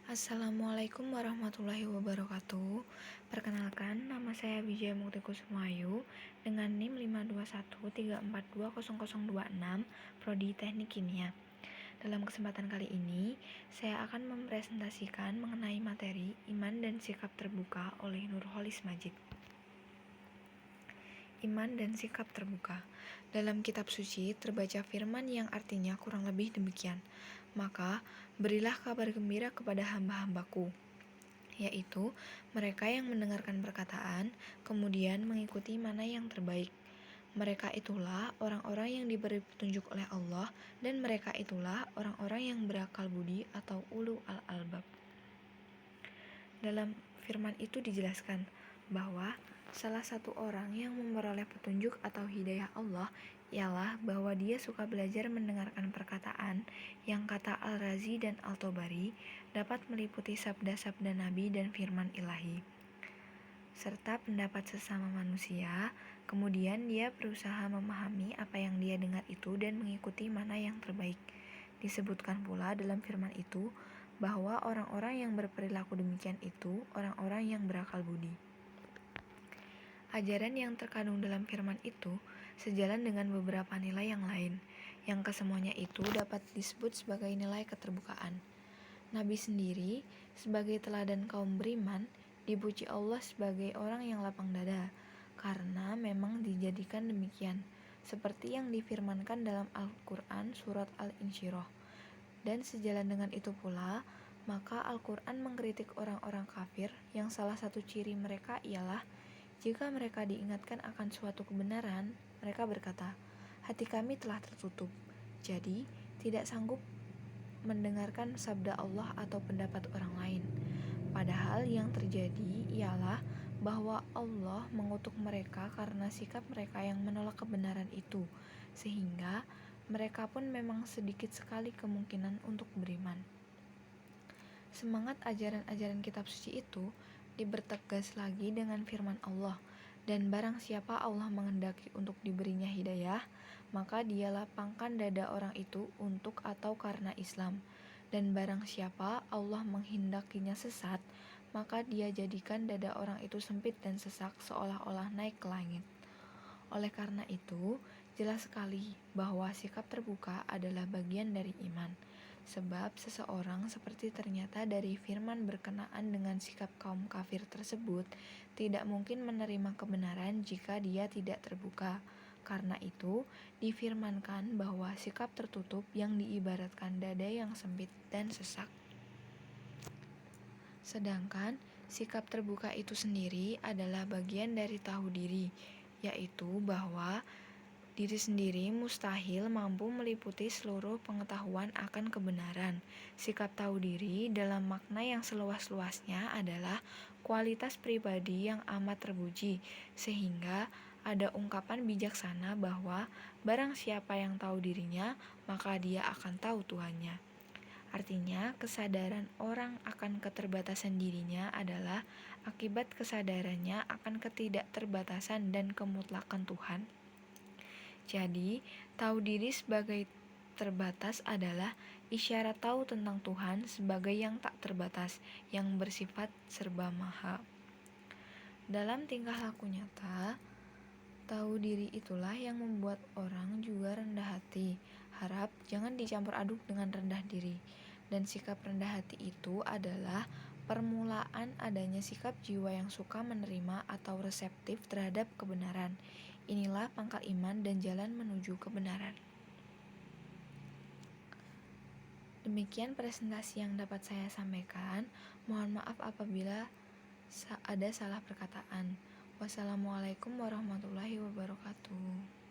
Assalamualaikum warahmatullahi wabarakatuh. Perkenalkan, nama saya Wijaya Mukti Kusumayu dengan NIM 52134200026, Prodi Teknik Kimia. Dalam kesempatan kali ini, saya akan mempresentasikan mengenai materi iman dan sikap terbuka oleh Nurholis Majid. Iman dan sikap terbuka. Dalam kitab suci terbaca firman yang artinya kurang lebih demikian. Maka berilah kabar gembira kepada hamba-hambaku, yaitu mereka yang mendengarkan perkataan, kemudian mengikuti mana yang terbaik. Mereka itulah orang-orang yang diberi petunjuk oleh Allah, dan mereka itulah orang-orang yang berakal budi atau ulul albab. Dalam firman itu dijelaskan bahwa salah satu orang yang memperoleh petunjuk atau hidayah Allah ialah bahwa dia suka belajar mendengarkan perkataan yang kata Al-Razi dan Al-Tabari dapat meliputi sabda-sabda Nabi dan firman ilahi, serta pendapat sesama manusia. Kemudian dia berusaha memahami apa yang dia dengar itu dan mengikuti mana yang terbaik. Disebutkan pula dalam firman itu bahwa orang-orang yang berperilaku demikian itu orang-orang yang berakal budi. Ajaran yang terkandung dalam firman itu sejalan dengan beberapa nilai yang lain, yang kesemuanya itu dapat disebut sebagai nilai keterbukaan. Nabi sendiri sebagai teladan kaum beriman dipuji Allah sebagai orang yang lapang dada, karena memang dijadikan demikian, seperti yang difirmankan dalam Al-Quran surat Al-Insyirah. Dan sejalan dengan itu pula, maka Al-Quran mengkritik orang-orang kafir yang salah satu ciri mereka ialah jika mereka diingatkan akan suatu kebenaran, mereka berkata, hati kami telah tertutup, jadi tidak sanggup mendengarkan sabda Allah atau pendapat orang lain. Padahal yang terjadi ialah bahwa Allah mengutuk mereka karena sikap mereka yang menolak kebenaran itu, sehingga mereka pun memang sedikit sekali kemungkinan untuk beriman. Semangat ajaran-ajaran kitab suci itu dipertegas lagi dengan firman Allah, dan barang siapa Allah menghendaki untuk diberinya hidayah, maka dia lapangkan dada orang itu untuk atau karena Islam, dan barang siapa Allah menghendakinya sesat, maka dia jadikan dada orang itu sempit dan sesak seolah-olah naik ke langit. Oleh karena itu, jelas sekali bahwa sikap terbuka adalah bagian dari iman. Sebab seseorang seperti ternyata dari firman berkenaan dengan sikap kaum kafir tersebut tidak mungkin menerima kebenaran jika dia tidak terbuka. Karena itu difirmankan bahwa sikap tertutup yang diibaratkan dada yang sempit dan sesak. Sedangkan sikap terbuka itu sendiri adalah bagian dari tahu diri, yaitu bahwa diri sendiri mustahil mampu meliputi seluruh pengetahuan akan kebenaran. Sikap tahu diri dalam makna yang seluas-luasnya adalah kualitas pribadi yang amat terpuji, sehingga ada ungkapan bijaksana bahwa barang siapa yang tahu dirinya, maka dia akan tahu Tuhannya. Artinya, kesadaran orang akan keterbatasan dirinya adalah akibat kesadarannya akan ketidakterbatasan dan kemutlakan Tuhan. Jadi, tahu diri sebagai terbatas adalah isyarat tahu tentang Tuhan sebagai yang tak terbatas, yang bersifat serba maha. Dalam tingkah laku nyata, tahu diri itulah yang membuat orang juga rendah hati. Harap jangan dicampur aduk dengan rendah diri. Dan sikap rendah hati itu adalah permulaan adanya sikap jiwa yang suka menerima atau reseptif terhadap kebenaran. Inilah pangkal iman dan jalan menuju kebenaran. Demikian presentasi yang dapat saya sampaikan. Mohon maaf apabila ada salah perkataan. Wassalamualaikum warahmatullahi wabarakatuh.